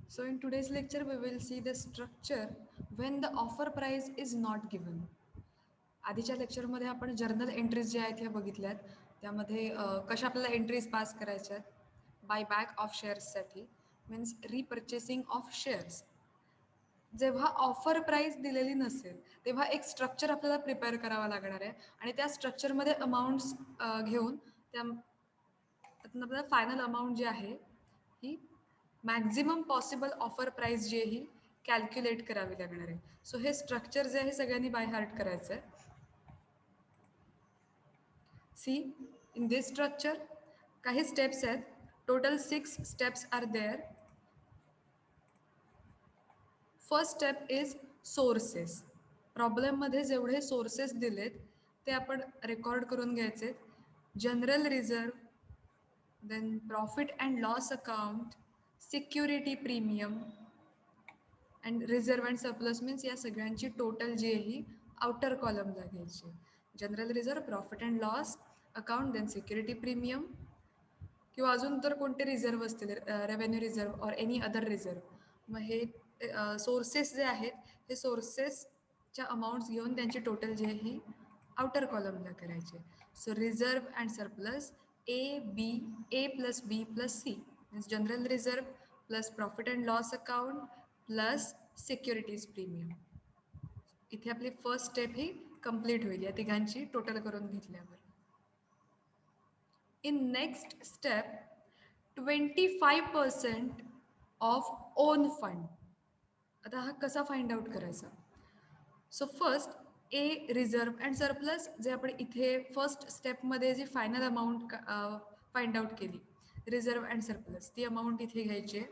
So in today's lecture, we will see the structure when the offer price is not given. आधीच्या लेक्चरमध्ये आपण journal entries ज्या आहेत ह्या बघितल्यात. त्यामध्ये कशा आपल्याला एंट्रीज पास करायच्या आहेत बाय बॅक ऑफ शेअर्ससाठी मीन्स रिपर्चेसिंग ऑफ शेअर्स. जेव्हा ऑफर प्राईस दिलेली नसेल तेव्हा एक स्ट्रक्चर आपल्याला प्रिपेअर करावा लागणार आहे आणि त्या स्ट्रक्चरमध्ये अमाऊंट्स घेऊन त्यातून आपल्याला फायनल अमाऊंट जी आहे ही मॅक्झिमम पॉसिबल ऑफर प्राईस जी आहे ही कॅल्क्युलेट करावी लागणार आहे. सो हे स्ट्रक्चर जे आहे सगळ्यांनी बाय हार्ट करायचं आहे. सी इन दिस स्ट्रक्चर काही स्टेप्स आहेत. Total 6 steps are there. First step is sources. प्रॉब्लेममध्ये जेवढे सोर्सेस दिलेत ते आपण रेकॉर्ड करून घ्यायचे. General reserve, then profit and loss account, security premium and reserve and surplus means या सगळ्यांची टोटल जी आहे ही आउटर कॉलमला घ्यायची. General reserve, profit and loss account, then security premium किंवा अजून तर कोणते रिझर्व असतील, revenue reserve or any other reserve. मग हे सोर्सेस जे आहेत हे सोर्सेसच्या अमाऊंट्स घेऊन त्यांची टोटल जी आहे ही आउटर कॉलमला करायची. So reserve and surplus A plus B plus C means general reserve plus profit and loss account plus securities premium. इथे आपली फर्स्ट स्टेप ही कंप्लीट होईल या तिघांची टोटल करून घेतल्यावर. In next step, 25% of own fund. आता हा कसा फाइंड आउट करायचा? So first A reserve and surplus जे आपण इथे फर्स्ट स्टेपमध्ये जी फायनल अमाऊंट फाइंड आउट केली रिझर्व अँड सरप्लस ती अमाऊंट इथे घ्यायची आहे.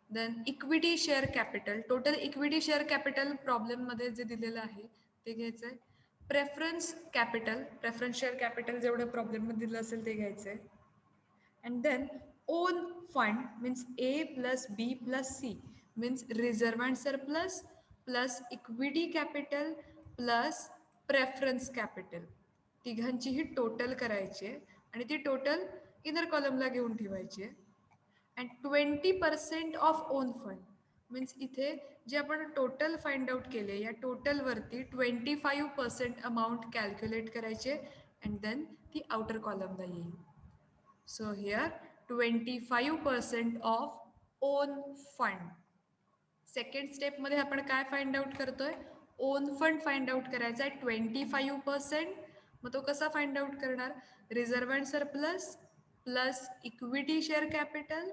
Then equity share capital, total equity share capital प्रॉब्लेममध्ये जे दिलेलं आहे ते घ्यायचं आहे. Preference capital, preference share capital जेवढं प्रॉब्लेममध्ये दिलं असेल ते घ्यायचं आहे. And then own fund means A plus B plus C means reserve and surplus plus equity capital plus preference capital तिघांची ही टोटल करायची आहे आणि ती टोटल इनर कॉलमला घेऊन ठेवायची आहे. And 20% of own fund means इथे जे आपण टोटल फाइंड आउट केले या टोटलवरती 25% अमाऊंट कॅल्क्युलेट करायचे अँड देन ती आउटर कॉलमला येईल. So here 25% of own fund. Second स्टेपमध्ये आपण काय फाइंड आउट करतोय? ओन फंड फाइंड आउट करायचा आहे 25%. मग तो कसा फाइंड आउट करणार? Reserve and surplus plus equity share capital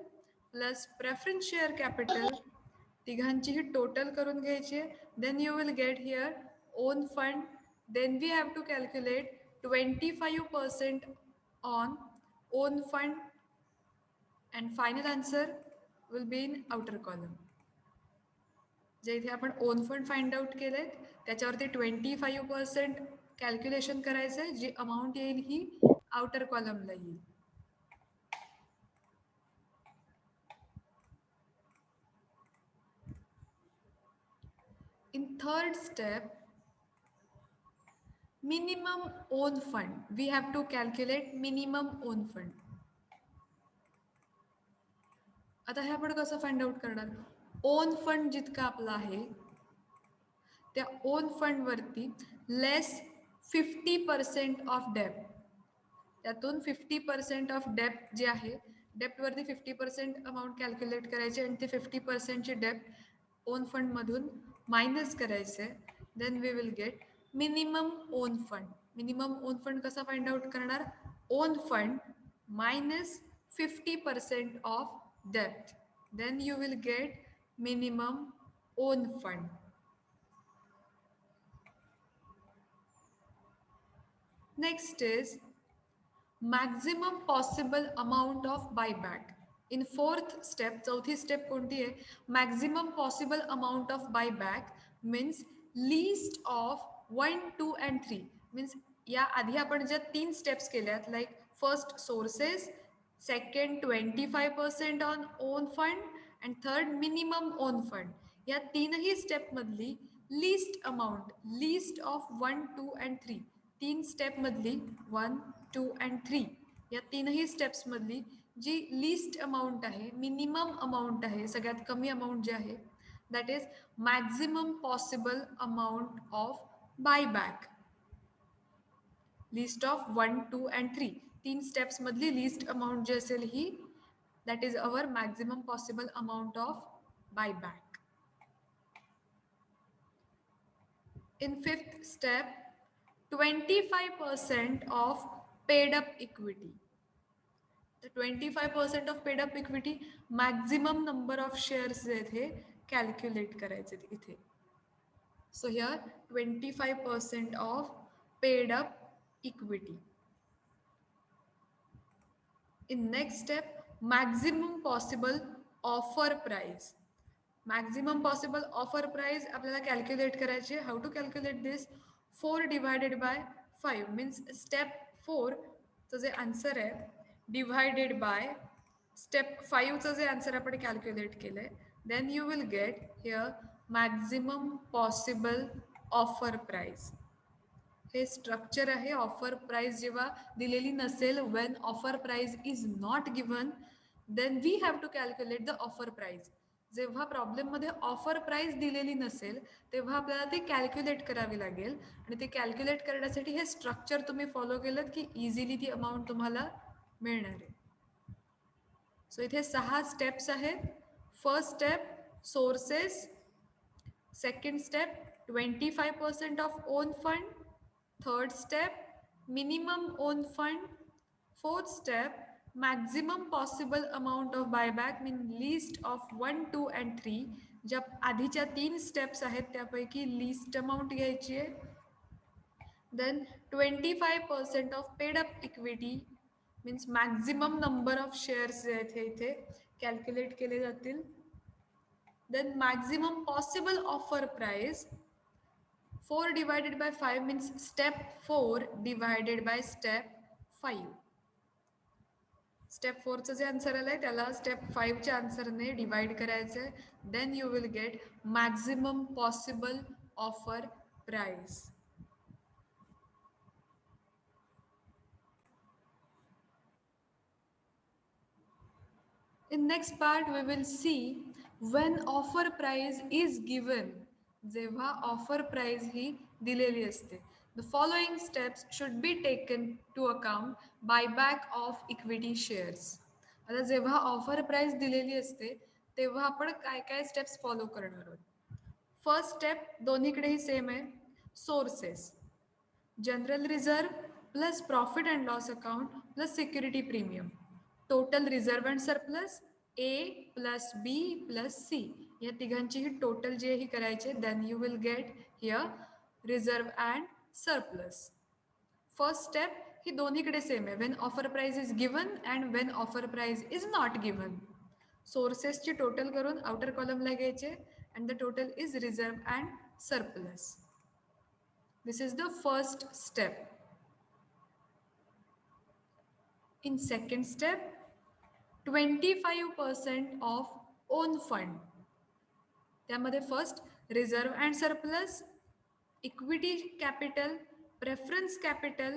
plus preference share capital तिघांची ही टोटल करून घ्यायची आहे. Then you will get here own fund. Then we have to calculate 25% on own fund and final answer will be in outer column. जे इथे आपण on fund find out केलेत त्याच्यावरती 25% calculation करायचं आहे. जी अमाऊंट येईल ही आउटर कॉलमला येईल. In third step, minimum own fund. We have to calculate minimum own fund. आता हे आपण कसं फाइंड आउट करणार? ओन फंड जितका आपला आहे त्या ओन फंडवरती लेस 50% ऑफ डेप्ट. त्यातून 50% ऑफ डेप्ट जे आहे डेप्टवरती 50% अमाऊंट कॅल्क्युलेट करायची आणि ती 50%ची डेप्ट ओन फंडमधून मायनस करायचे. Then we will get minimum own fund. Minimum own fund कसा फाइंड आउट करणार? ओन फंड मायनस 50% ऑफ डेप्ट. Then you will get minimum own fund. Next is maximum possible amount of buyback. In fourth step, चौथी step कोणती आहे? Maximum possible amount of buyback means least of 1, 2 and 3 मीन्स या आधी आपण ज्या 3 steps केल्यात like first sources, second 25% on own fund and third minimum own fund, या तीनही स्टेपमधली least amount, least of 1, 2 and 3, 3 स्टेपमधली 1, 2 अँड 3 या तीनही स्टेप्स मधली जी लिस्ट अमाऊंट आहे, मिनिमम अमाऊंट आहे, सगळ्यात कमी अमाऊंट जे आहे, that is maximum possible amount of buyback. Least of 1, 2 and 3 तीन स्टेप्स मधली लिस्ट अमाऊंट जी असेल ही, that is our maximum possible amount of buyback. In fifth step, 25% of paid up equity. The 25% of paid up equity, maximum number of shares जे आहेत हे calculate करायचे इथे. So here 25% of paid up equity. In next step, maximum possible offer price. Maximum possible offer price आपल्याला calculate करायचे. How to calculate this? 4 divided by 5 means step 4 चं जे answer आहे divided by step 5 चं जे answer आपण calculate केलंय, then you will get here maximum possible offer price. हे स्ट्रक्चर आहे. ऑफर प्राइस जेव्हा दिलेली नसेल, when offer price is not given, then we have to calculate the offer price. जेव्हा प्रॉब्लेम मध्ये ऑफर प्राइस दिलेली नसेल तेव्हा आपल्याला ते कॅल्क्युलेट करावी लागेल आणि ते कॅल्क्युलेट करण्यासाठी हे स्ट्रक्चर तुम्ही फॉलो केलं की इझिली ती अमाऊंट तुम्हाला मिळणार आहे. सो इथे 6 स्टेप्स आहेत. First step sources, second step 25% of own fund, third step minimum own fund, fourth step maximum possible amount of buyback mean list of 1, 2 and 3. ज्या आधीच्या 3 स्टेप्स आहेत त्यापैकी लिस्ट अमाउंट घ्यायची आहे. then 25% of paid up equity means maximum number of shares जे आहेत हे इथे कॅल्क्युलेट केले जातील. then maximum possible offer price, 4 divided by 5 means step 4 divided by step 5. Step 4 चं जे आन्सर आलंय त्याला step 5 च्या आन्सरने डिवाइड करायचंय. Then you will get maximum possible offer price. In next part we will see when offer price is given. जेव्हा offer price ही दिलेली असते. The following steps should be taken to account buyback of equity shares. आता जेव्हा offer price दिलेली असते तेव्हा आपण काय काय स्टेप्स फॉलो करणार आहोत. फर्स्ट स्टेप दोन्हीकडेही सेम आहे. Sources, general reserve plus profit and loss account plus security premium, total reserve and surplus A plus B plus C, या तिघांचीही टोटल जे ही करायचे. Then you will get here reserve and surplus. First step ही दोन्हीकडे same आहे. When offer price is given and when offer price is not given. सोर्सेसची total करून आउटर कॉलमला घ्यायचे and the total is reserve and surplus. This is the first step. In second step, 25% of own fund. त्यामध्ये first reserve and surplus, equity capital, preference capital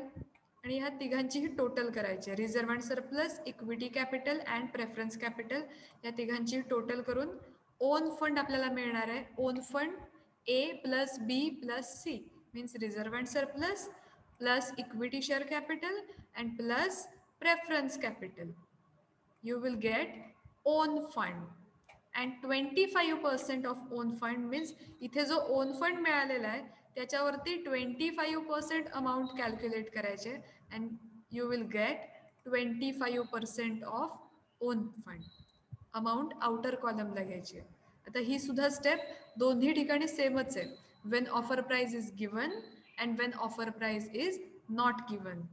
आणि ह्या तिघांचीही total करायची. Reserve and surplus, equity capital and preference capital या तिघांची total करून own fund आपल्याला मिळणार आहे. Own fund A plus B plus C means reserve and surplus plus equity share capital and plus preference capital. You will get own fund and 25% of own fund means इथे जो own fund मिळालेला आहे त्याच्यावरती 25% amount calculate करायचे and you will get 25% of own fund. Amount outer कॉलमला घ्यायची. आता ही सुद्धा स्टेप दोन्ही ठिकाणी सेमच आहे. when offer price is given and when offer price is not given.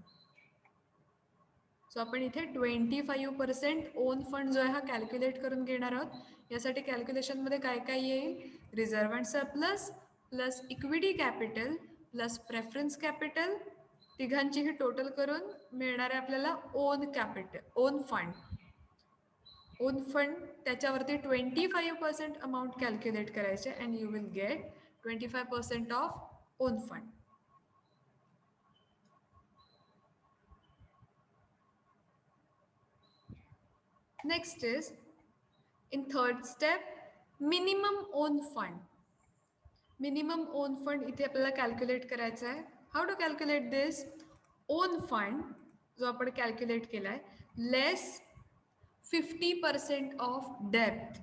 So आपण इथे 25% ओन फंड जो आहे हा कॅल्क्युलेट करून घेणार आहोत. यासाठी कॅल्क्युलेशनमध्ये काय काय येईल. Reserve and surplus plus equity capital plus preference capital तिघांचीही टोटल करून मिळणार आहे आपल्याला own capital, own fund. Own fund त्याच्यावरती 25% अमाऊंट कॅल्क्युलेट करायचे and you will get 25% of own fund. Next is in third step, minimum own fund. Minimum own fund इथे आपल्याला calculate करायचं आहे. How to calculate this? Own fund जो आपण calculate केलाय लेस 50% of depth.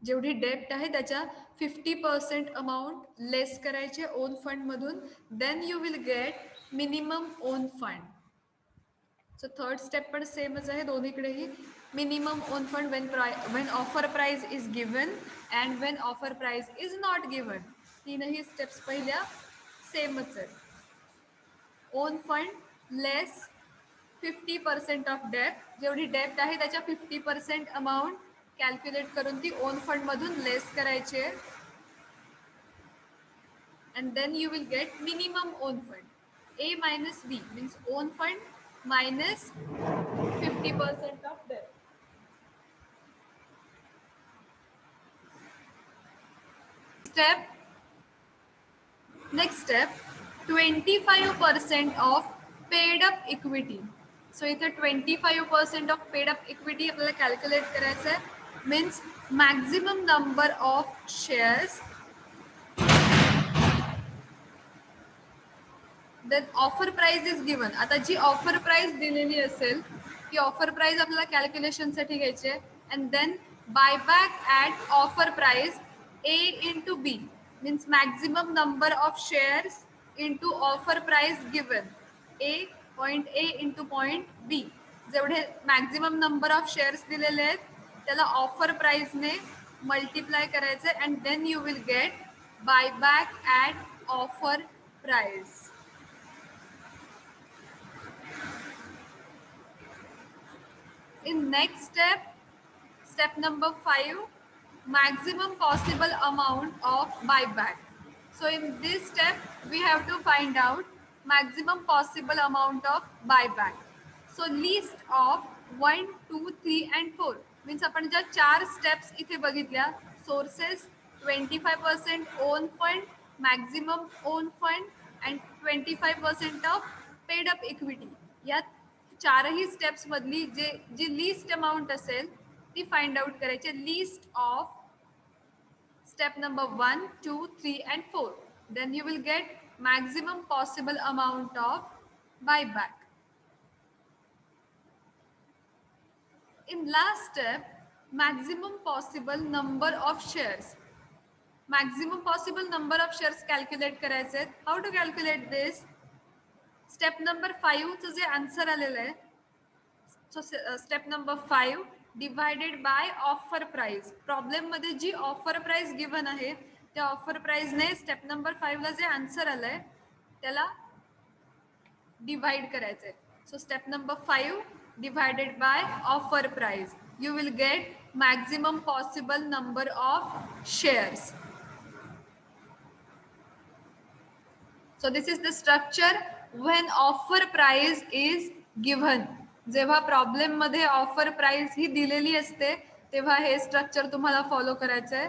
जेवढी डेप्ट आहे त्याच्या 50% अमाऊंट लेस करायचे ओन फंड मधून. Then you will get minimum own fund. So third step पण सेमच आहे दोन्हीकडेही. Minimum own fund when offer price is given and when offer price is not given. तीनही स्टेप्स पहिल्या सेमच आहेत. ओन फंड लेस 50% ऑफ डेप्ट. जेवढी डेप्ट आहे त्याच्या 50% अमाऊंट कॅल्क्युलेट करून ती ओन फंड मधून लेस करायची आहे. And then you will get minimum own fund. A minus B means own fund minus 50% of debt. Next step, 25% of paid up equity. So इथे 25% of paid up equity आपल्याला calculate करायचं आहे. Means maximum number of shares. Then offer price is given. आता जी offer price दिलेली असेल ती offer price आपल्याला कॅल्क्युलेशनसाठी घ्यायची आहे. And then buyback at offer price A into B means maximum number of shares into offer price given. point A into point B. जेवढे maximum number of shares दिलेले आहेत त्याला ऑफर प्राइसने मल्टिप्लाय करायचे and then you will get buyback at offer price. In next step, step number 5, maximum possible amount of buyback. So in this step, we have to find out maximum possible amount of buyback. So list of 1, 2, 3 and 4 means आपण ज्या 4 steps इथे बघितल्या, sources, 25% own fund, maximum own fund and 25% of paid up equity. यात चारही steps मधली जी least amount असेल ती find out करायची. Least of step number 1, 2, 3 and 4. Then you will get maximum possible amount of buyback. In last step, maximum possible number of shares. Maximum possible number of shares calculate करायचे आहेत. How to calculate this? Step number 5चं जे answer आलेलं आहे, so step number 5 divided by offer price. Problem मध्ये जी offer price given आहे त्या ऑफर प्राइसने स्टेप नंबर 5ला जे आन्सर आलंय त्याला डिवाइड करायचंय. So step number 5 divided by offer price. You will get maximum possible number of shares. So this is the structure when offer price is given. जेव्हा problem मध्ये offer price ही दिलेली असते तेव्हा हे स्ट्रक्चर तुम्हाला फॉलो करायचं आहे.